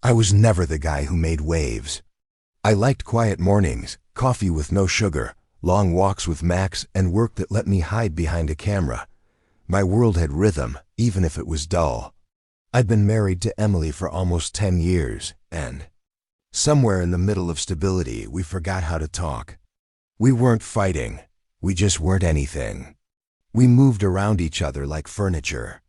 I was never the guy who made waves. I liked quiet mornings, coffee with no sugar, long walks with Max, and work that let me hide behind a camera. My world had rhythm, even if it was dull. I'd been married to Emily for almost 10 years, and somewhere in the middle of stability, we forgot how to talk. We weren't fighting. We just weren't anything. We moved around each other like furniture.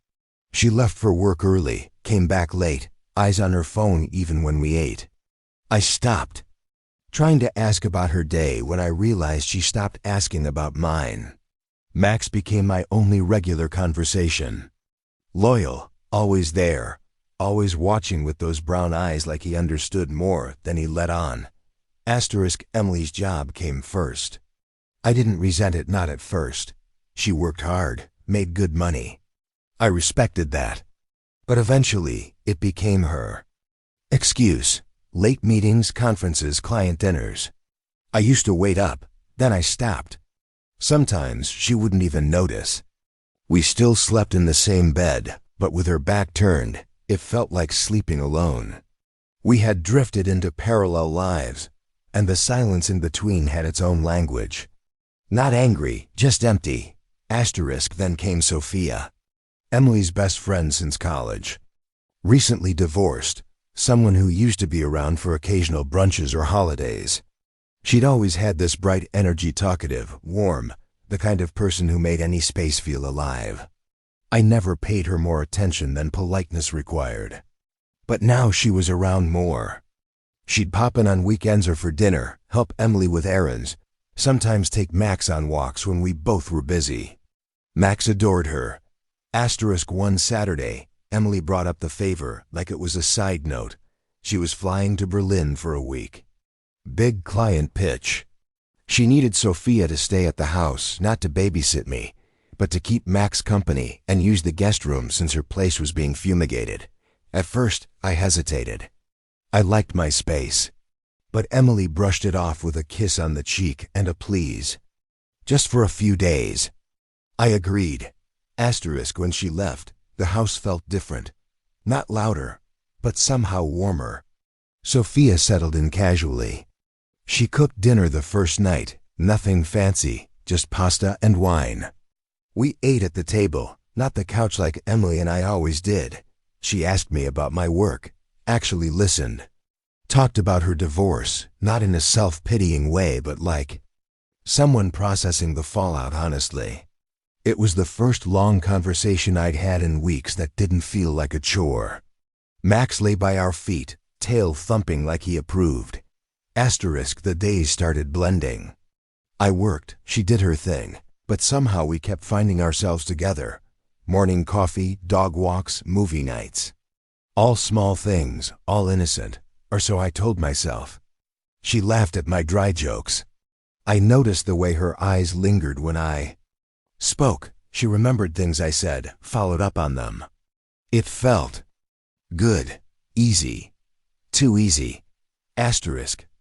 She left for work early, came back late, eyes on her phone even when we ate. I stopped trying to ask about her day when I realized she stopped asking about mine. Max became my only regular conversation. Loyal, always there, always watching with those brown eyes like he understood more than he let on. Emily's job came first. I didn't resent it, not at first. She worked hard, made good money. I respected that. But eventually, it became her excuse. Late meetings, conferences, client dinners. I used to wait up, then I stopped. Sometimes she wouldn't even notice. We still slept in the same bed, but with her back turned, it felt like sleeping alone. We had drifted into parallel lives, and the silence in between had its own language. Not angry, just empty. Then came Sophia, Emily's best friend since college. Recently divorced, someone who used to be around for occasional brunches or holidays. She'd always had this bright energy, talkative, warm, the kind of person who made any space feel alive. I never paid her more attention than politeness required. But now she was around more. She'd pop in on weekends or for dinner, help Emily with errands, sometimes take Max on walks when we both were busy. Max adored her. One Saturday, Emily brought up the favor like it was a side note. She was flying to Berlin for a week. Big client pitch. She needed Sophia to stay at the house, not to babysit me, but to keep Max company and use the guest room since her place was being fumigated. At first, I hesitated. I liked my space. But Emily brushed it off with a kiss on the cheek and a please. Just for a few days. I agreed. When she left, the house felt different. Not louder, but somehow warmer. Sophia settled in casually. She cooked dinner the first night, nothing fancy, just pasta and wine. We ate at the table, not the couch like Emily and I always did. She asked me about my work, actually listened. Talked about her divorce, not in a self-pitying way, but like someone processing the fallout honestly. It was the first long conversation I'd had in weeks that didn't feel like a chore. Max lay by our feet, tail thumping like he approved. The days started blending. I worked, she did her thing, but somehow we kept finding ourselves together. Morning coffee, dog walks, movie nights. All small things, all innocent, or so I told myself. She laughed at my dry jokes. I noticed the way her eyes lingered when I spoke. She remembered things I said, followed up on them. It felt good, easy, too easy.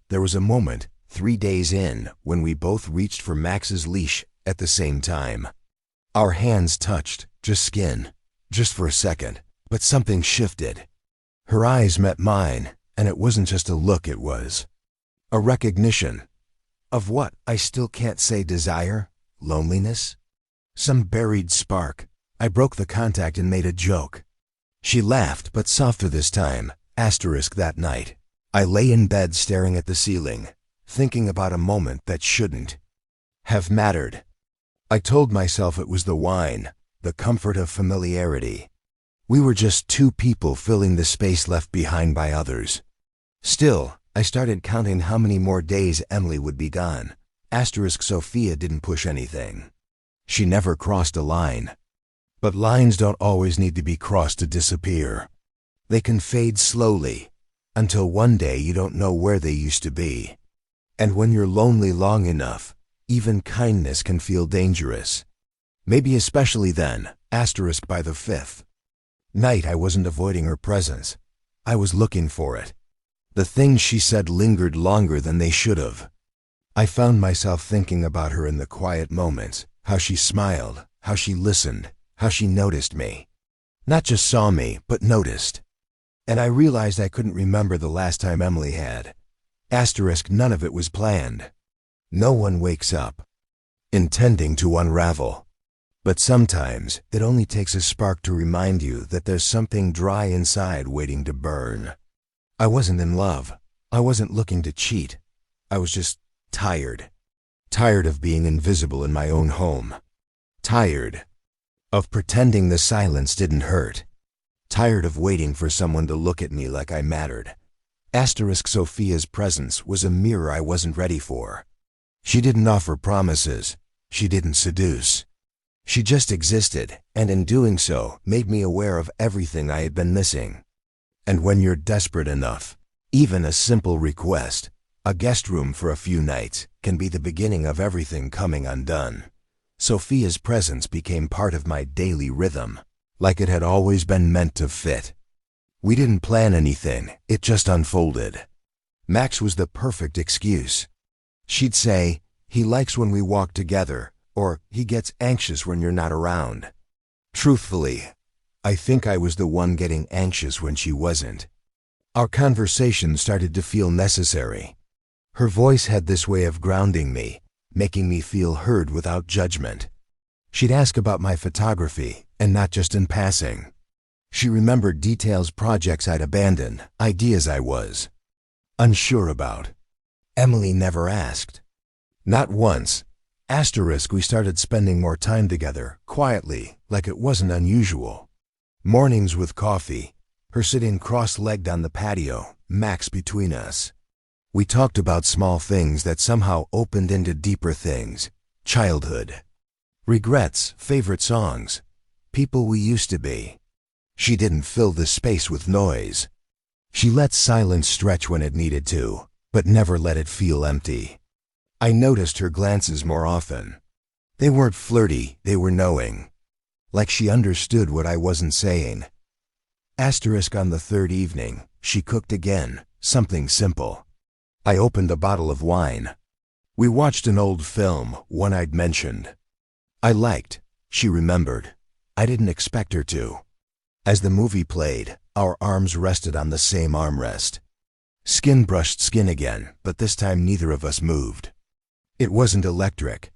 There was a moment, 3 days in, when we both reached for Max's leash at the same time. Our hands touched, just skin, just for a second, but something shifted. Her eyes met mine, and it wasn't just a look, it was a recognition of what I still can't say: desire, loneliness, some buried spark. I broke the contact and made a joke. She laughed, but softer this time. That night, I lay in bed staring at the ceiling, thinking about a moment that shouldn't have mattered. I told myself it was the wine, the comfort of familiarity. We were just two people filling the space left behind by others. Still, I started counting how many more days Emily would be gone. Sophia didn't push anything. She never crossed a line. But lines don't always need to be crossed to disappear. They can fade slowly, until one day you don't know where they used to be. And when you're lonely long enough, even kindness can feel dangerous. Maybe especially then. By the 5th night, I wasn't avoiding her presence. I was looking for it. The things she said lingered longer than they should have. I found myself thinking about her in the quiet moments, how she smiled, how she listened, how she noticed me. Not just saw me, but noticed. And I realized I couldn't remember the last time Emily had. Asterisk, none of it was planned. No one wakes up intending to unravel. But sometimes it only takes a spark to remind you that there's something dry inside waiting to burn. I wasn't in love. I wasn't looking to cheat. I was just tired. Tired of being invisible in my own home. Tired of pretending the silence didn't hurt. Tired of waiting for someone to look at me like I mattered. Asterisk, Sophia's presence was a mirror I wasn't ready for. She didn't offer promises. She didn't seduce. She just existed, and in doing so, made me aware of everything I had been missing. And when you're desperate enough, even a simple request, a guest room for a few nights, can be the beginning of everything coming undone. Sophia's presence became part of my daily rhythm, like it had always been meant to fit. We didn't plan anything, it just unfolded. Max was the perfect excuse. She'd say, "He likes when we walk together," or "He gets anxious when you're not around." Truthfully, I think I was the one getting anxious when she wasn't. Our conversation started to feel necessary. Her voice had this way of grounding me, making me feel heard without judgment. She'd ask about my photography, and not just in passing. She remembered details, projects I'd abandoned, ideas I was unsure about. Emily never asked. Not once. Asterisk, we started spending more time together, quietly, like it wasn't unusual. Mornings with coffee, her sitting cross-legged on the patio, Max between us. We talked about small things that somehow opened into deeper things. Childhood. Regrets, favorite songs. People we used to be. She didn't fill the space with noise. She let silence stretch when it needed to, but never let it feel empty. I noticed her glances more often. They weren't flirty, they were knowing. Like she understood what I wasn't saying. Asterisk, on the third evening, she cooked again, something simple. I opened a bottle of wine. We watched an old film, one I'd mentioned. I liked, she remembered. I didn't expect her to. As the movie played, our arms rested on the same armrest. Skin brushed skin again, but this time neither of us moved. It wasn't electric.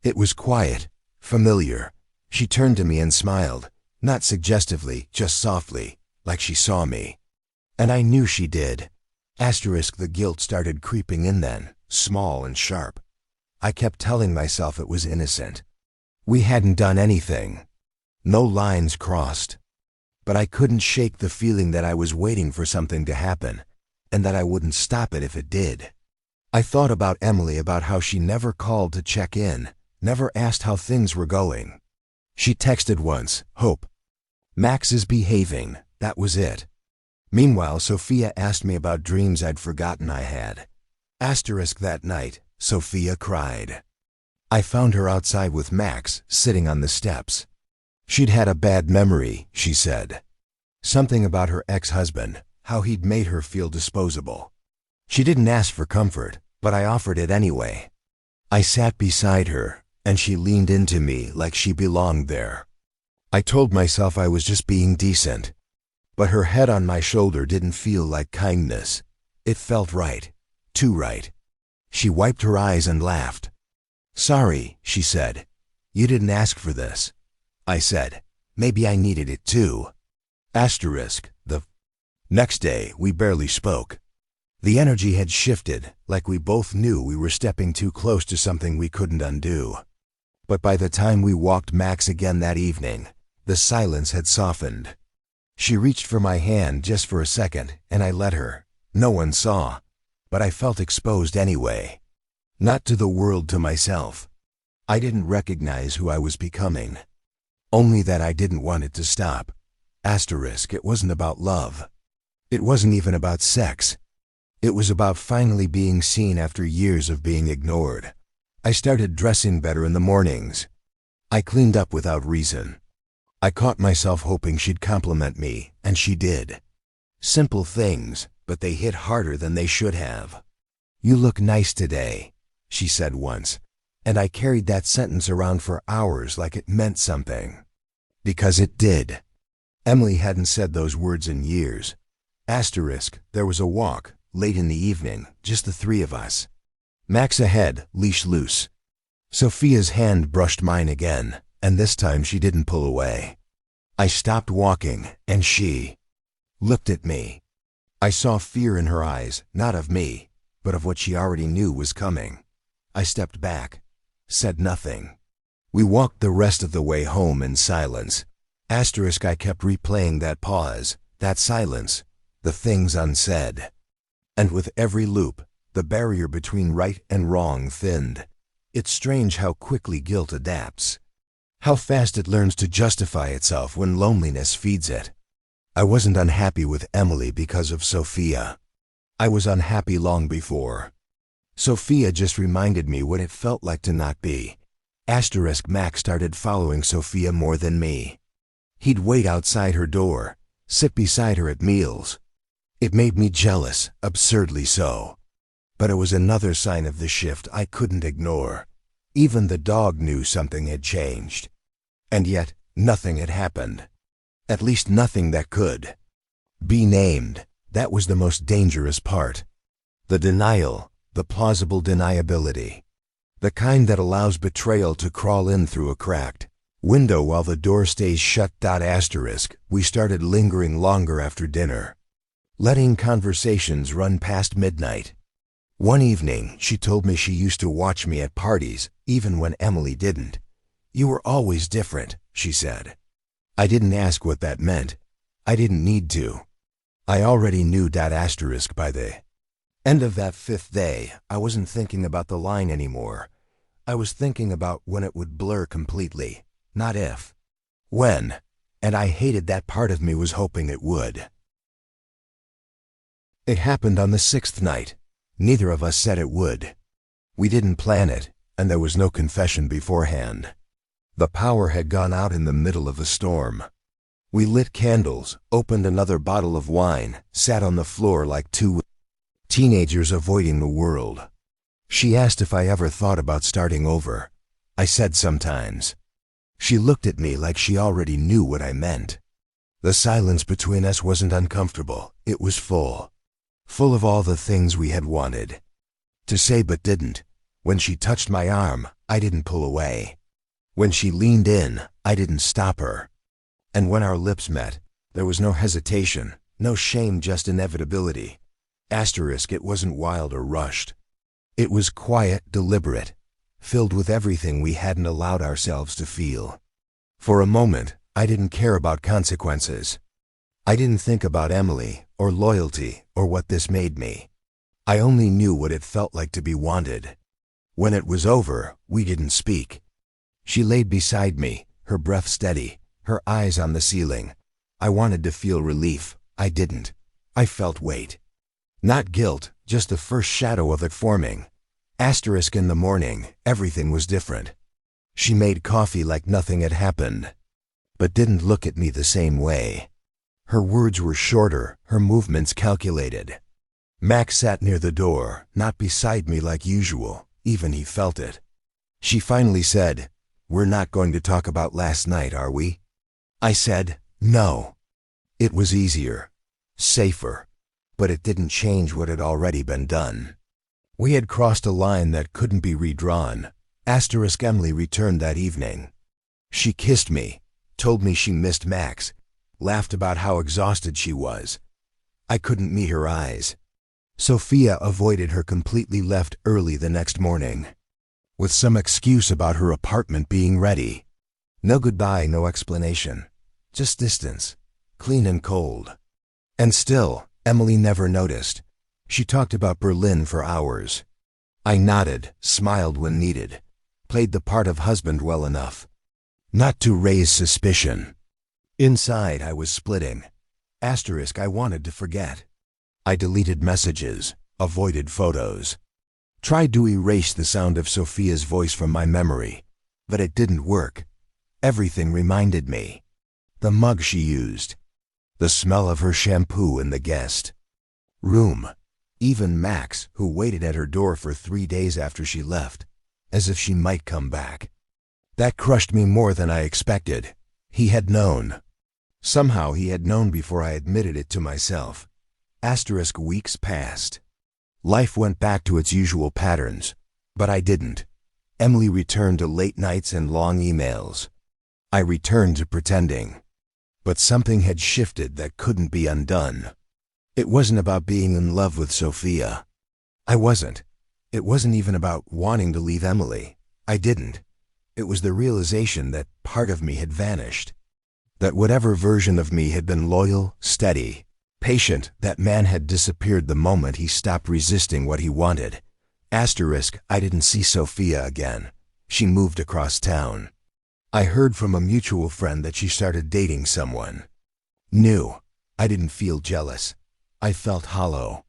It was quiet, familiar. She turned to me and smiled, not suggestively, just softly, like she saw me. And I knew she did. Asterisk, the guilt started creeping in then, small and sharp. I kept telling myself it was innocent. We hadn't done anything. No lines crossed. But I couldn't shake the feeling that I was waiting for something to happen, and that I wouldn't stop it if it did. I thought about Emily, about how she never called to check in, never asked how things were going. She texted once, "Hope Max is behaving," that was it. Meanwhile, Sophia asked me about dreams I'd forgotten I had. Asterisk, that night, Sophia cried. I found her outside with Max, sitting on the steps. She'd had a bad memory, she said. Something about her ex-husband, how he'd made her feel disposable. She didn't ask for comfort, but I offered it anyway. I sat beside her, and she leaned into me like she belonged there. I told myself I was just being decent. But her head on my shoulder didn't feel like kindness. It felt right. Too right. She wiped her eyes and laughed. "Sorry," she said. "You didn't ask for this." I said, "Maybe I needed it too." Asterisk, the next day, we barely spoke. The energy had shifted, like we both knew we were stepping too close to something we couldn't undo. But by the time we walked Max again that evening, the silence had softened. She reached for my hand just for a second, and I let her. No one saw, but I felt exposed anyway. Not to the world, to myself. I didn't recognize who I was becoming. Only that I didn't want it to stop. Asterisk, it wasn't about love. It wasn't even about sex. It was about finally being seen after years of being ignored. I started dressing better in the mornings. I cleaned up without reason. I caught myself hoping she'd compliment me, and she did. Simple things, but they hit harder than they should have. "You look nice today," she said once, and I carried that sentence around for hours like it meant something. Because it did. Emily hadn't said those words in years. There was a walk, late in the evening, just the three of us. Max ahead, leash loose. Sophia's hand brushed mine again, and this time she didn't pull away. I stopped walking, and she looked at me. I saw fear in her eyes, not of me, but of what she already knew was coming. I stepped back, said nothing. We walked the rest of the way home in silence. I kept replaying that pause, that silence, the things unsaid. And with every loop, the barrier between right and wrong thinned. It's strange how quickly guilt adapts. How fast it learns to justify itself when loneliness feeds it. I wasn't unhappy with Emily because of Sophia. I was unhappy long before. Sophia just reminded me what it felt like to not be. Max started following Sophia more than me. He'd wait outside her door, sit beside her at meals. It made me jealous, absurdly so. But it was another sign of the shift I couldn't ignore. Even the dog knew something had changed. And yet, nothing had happened. At least nothing that could be named. That was the most dangerous part. The denial, the plausible deniability. The kind that allows betrayal to crawl in through a cracked window while the door stays shut. We started lingering longer after dinner, letting conversations run past midnight. One evening, she told me she used to watch me at parties, even when Emily didn't. "You were always different," she said. I didn't ask what that meant. I didn't need to. I already knew by the end of that fifth day, I wasn't thinking about the line anymore. I was thinking about when it would blur completely, not if. When. And I hated that part of me was hoping it would. It happened on the sixth night. Neither of us said it would. We didn't plan it, and there was no confession beforehand. The power had gone out in the middle of a storm. We lit candles, opened another bottle of wine, sat on the floor like two teenagers avoiding the world. She asked if I ever thought about starting over. I said sometimes. She looked at me like she already knew what I meant. The silence between us wasn't uncomfortable, it was full. Full of all the things we had wanted to say but didn't. When she touched my arm, I didn't pull away. When she leaned in, I didn't stop her. And when our lips met, there was no hesitation, no shame, just inevitability. It wasn't wild or rushed. It was quiet, deliberate, filled with everything we hadn't allowed ourselves to feel. For a moment, I didn't care about consequences. I didn't think about Emily, or loyalty, or what this made me. I only knew what it felt like to be wanted. When it was over, we didn't speak. She laid beside me, her breath steady, her eyes on the ceiling. I wanted to feel relief. I didn't. I felt weight. Not guilt, just the first shadow of it forming. In the morning, everything was different. She made coffee like nothing had happened, but didn't look at me the same way. Her words were shorter, her movements calculated. Max sat near the door, not beside me like usual. Even he felt it. She finally said, "We're not going to talk about last night, are we?" I said, "No." It was easier, safer, but it didn't change what had already been done. We had crossed a line that couldn't be redrawn. Emily returned that evening. She kissed me, told me she missed Max, laughed about how exhausted she was. I couldn't meet her eyes. Sophia avoided her completely, left early the next morning, with some excuse about her apartment being ready. No goodbye, no explanation. Just distance, clean and cold. And still, Emily never noticed. She talked about Berlin for hours. I nodded, smiled when needed, played the part of husband well enough not to raise suspicion. Inside, I was splitting. I wanted to forget. I deleted messages, avoided photos, tried to erase the sound of Sophia's voice from my memory, but it didn't work. Everything reminded me. The mug she used, the smell of her shampoo in the guest room, even Max, who waited at her door for 3 days after she left, as if she might come back. That crushed me more than I expected. He had known. Somehow he had known before I admitted it to myself. Weeks passed. Life went back to its usual patterns, but I didn't. Emily returned to late nights and long emails. I returned to pretending. But something had shifted that couldn't be undone. It wasn't about being in love with Sophia. I wasn't. It wasn't even about wanting to leave Emily. I didn't. It was the realization that part of me had vanished. That whatever version of me had been loyal, steady, patient, that man had disappeared the moment he stopped resisting what he wanted. I didn't see Sophia again. She moved across town. I heard from a mutual friend that she started dating someone new. I didn't feel jealous. I felt hollow.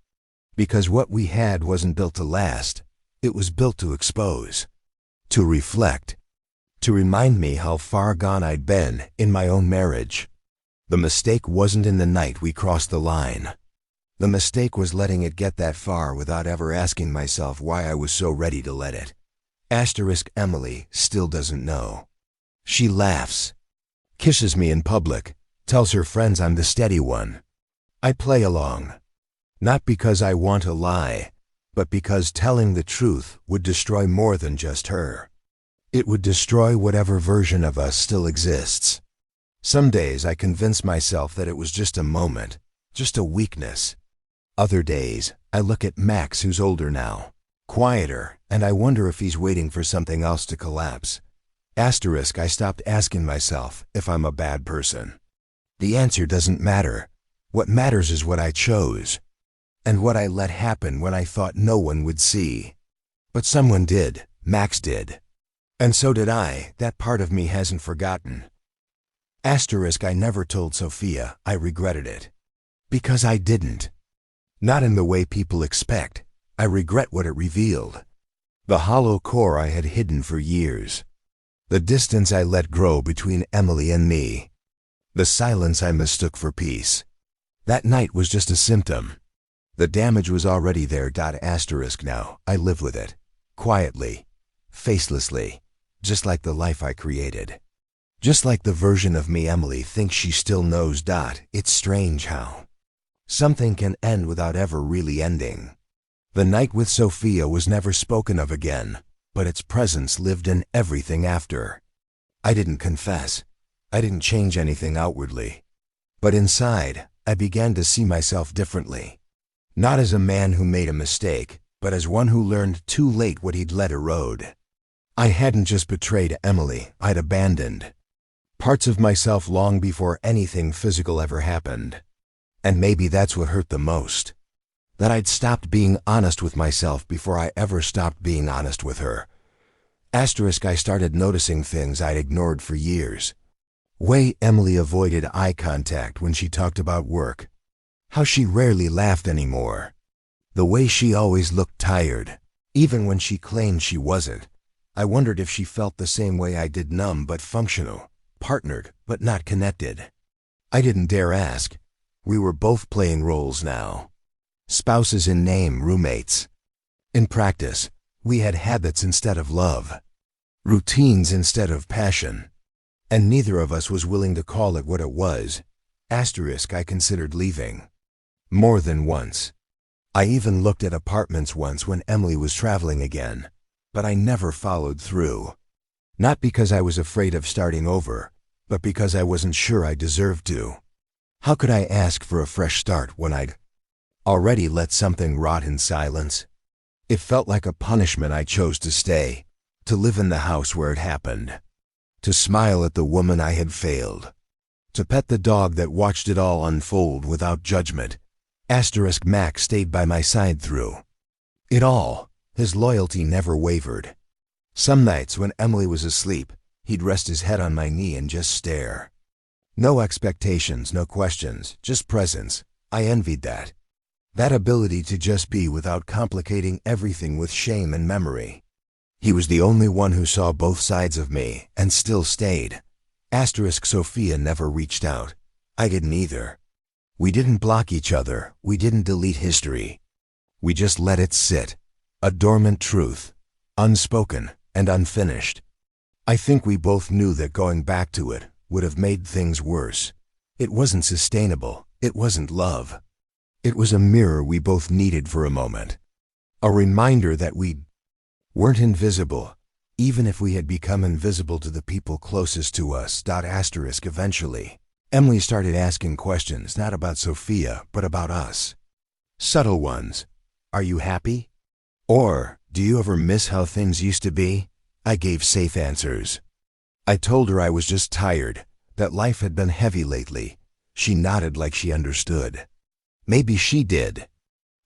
Because what we had wasn't built to last. It was built to expose. To reflect. To remind me how far gone I'd been in my own marriage. The mistake wasn't in the night we crossed the line. The mistake was letting it get that far without ever asking myself why I was so ready to let it. Emily still doesn't know. She laughs, kisses me in public, tells her friends I'm the steady one. I play along. Not because I want to lie, but because telling the truth would destroy more than just her. It would destroy whatever version of us still exists. Some days I convince myself that it was just a moment, just a weakness. Other days, I look at Max, who's older now, quieter, and I wonder if he's waiting for something else to collapse. I stopped asking myself if I'm a bad person. The answer doesn't matter. What matters is what I chose. And what I let happen when I thought no one would see. But someone did. Max did. And so did I. That part of me hasn't forgotten. I never told Sophia I regretted it. Because I didn't. Not in the way people expect. I regret what it revealed. The hollow core I had hidden for years. The distance I let grow between Emily and me. The silence I mistook for peace. That night was just a symptom. The damage was already there. Now I live with it. Quietly. Facelessly. Just like the life I created. Just like the version of me Emily thinks she still knows. It's strange how something can end without ever really ending. The night with Sophia was never spoken of again, but its presence lived in everything after. I didn't confess. I didn't change anything outwardly. But inside, I began to see myself differently. Not as a man who made a mistake, but as one who learned too late what he'd let erode. I hadn't just betrayed Emily, I'd abandoned parts of myself long before anything physical ever happened. And maybe that's what hurt the most. That I'd stopped being honest with myself before I ever stopped being honest with her. I started noticing things I'd ignored for years. Way Emily avoided eye contact when she talked about work. How she rarely laughed anymore. The way she always looked tired, even when she claimed she wasn't. I wondered if she felt the same way I did, numb but functional, partnered but not connected. I didn't dare ask. We were both playing roles now. Spouses in name, roommates. In practice, we had habits instead of love. Routines instead of passion. And neither of us was willing to call it what it was. I considered leaving. More than once. I even looked at apartments once when Emily was traveling again. But I never followed through. Not because I was afraid of starting over, but because I wasn't sure I deserved to. How could I ask for a fresh start when I'd already let something rot in silence? It felt like a punishment. I chose to stay, to live in the house where it happened, to smile at the woman I had failed, to pet the dog that watched it all unfold without judgment. Max stayed by my side through it all. His loyalty never wavered. Some nights when Emily was asleep, he'd rest his head on my knee and just stare. No expectations, no questions, just presence. I envied that. That ability to just be without complicating everything with shame and memory. He was the only one who saw both sides of me and still stayed. Sophia never reached out. I didn't either. We didn't block each other. We didn't delete history. We just let it sit. A dormant truth. Unspoken and unfinished. I think we both knew that going back to it would have made things worse. It wasn't sustainable. It wasn't love. It was a mirror we both needed for a moment. A reminder that we weren't invisible, even if we had become invisible to the people closest to us. Eventually, Emily started asking questions not about Sophia, but about us. Subtle ones. Are you happy? Or, do you ever miss how things used to be? I gave safe answers. I told her I was just tired, that life had been heavy lately. She nodded like she understood. Maybe she did.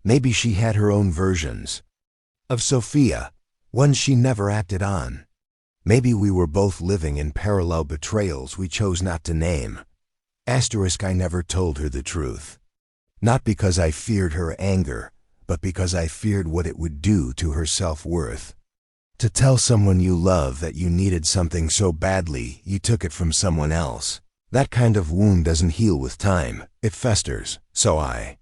Maybe she had her own versions of Sophia, ones she never acted on. Maybe we were both living in parallel betrayals we chose not to name. I never told her the truth. Not because I feared her anger, but because I feared what it would do to her self-worth. To tell someone you love that you needed something so badly you took it from someone else, that kind of wound doesn't heal with time, it festers. So I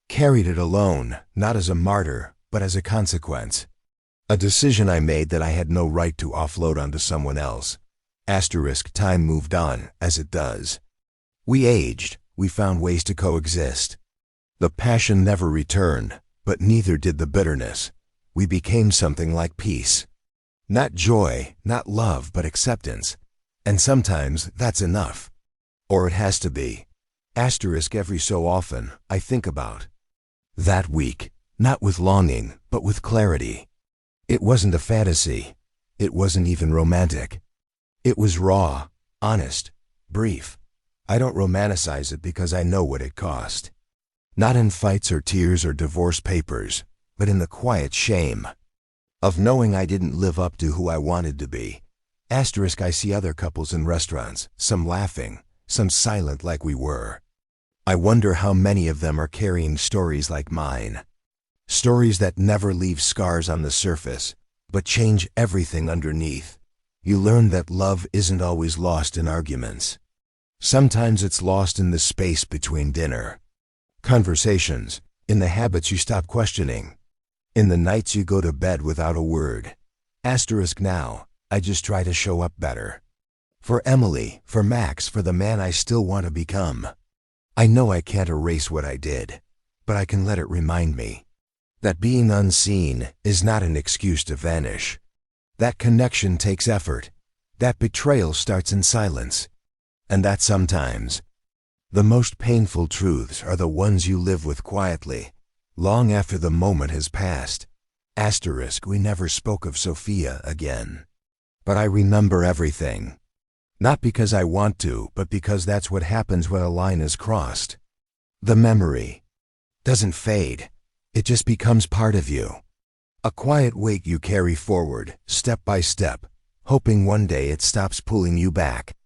carried it alone, not as a martyr, but as a consequence. A decision I made that I had no right to offload onto someone else. Time moved on, as it does. We aged, we found ways to coexist. The passion never returned, but neither did the bitterness. We became something like peace. Not joy, not love, but acceptance. And sometimes that's enough. Or it has to be. Every so often, I think about that week, not with longing, but with clarity. It wasn't a fantasy. It wasn't even romantic. It was raw, honest, brief. I don't romanticize it because I know what it cost. Not in fights or tears or divorce papers, but in the quiet shame of knowing I didn't live up to who I wanted to be. I see other couples in restaurants, some laughing, some silent like we were. I wonder how many of them are carrying stories like mine. Stories that never leave scars on the surface, but change everything underneath. You learn that love isn't always lost in arguments. Sometimes it's lost in the space between dinner conversations, in the habits you stop questioning, in the nights you go to bed without a word. Now, I just try to show up better. For Emily, for Max, for the man I still want to become. I know I can't erase what I did, but I can let it remind me that being unseen is not an excuse to vanish. That connection takes effort. That betrayal starts in silence. And that sometimes the most painful truths are the ones you live with quietly, long after the moment has passed. We never spoke of Sophia again. But I remember everything. Not because I want to, but because that's what happens when a line is crossed. The memory doesn't fade. It just becomes part of you. A quiet weight you carry forward, step by step, hoping one day it stops pulling you back.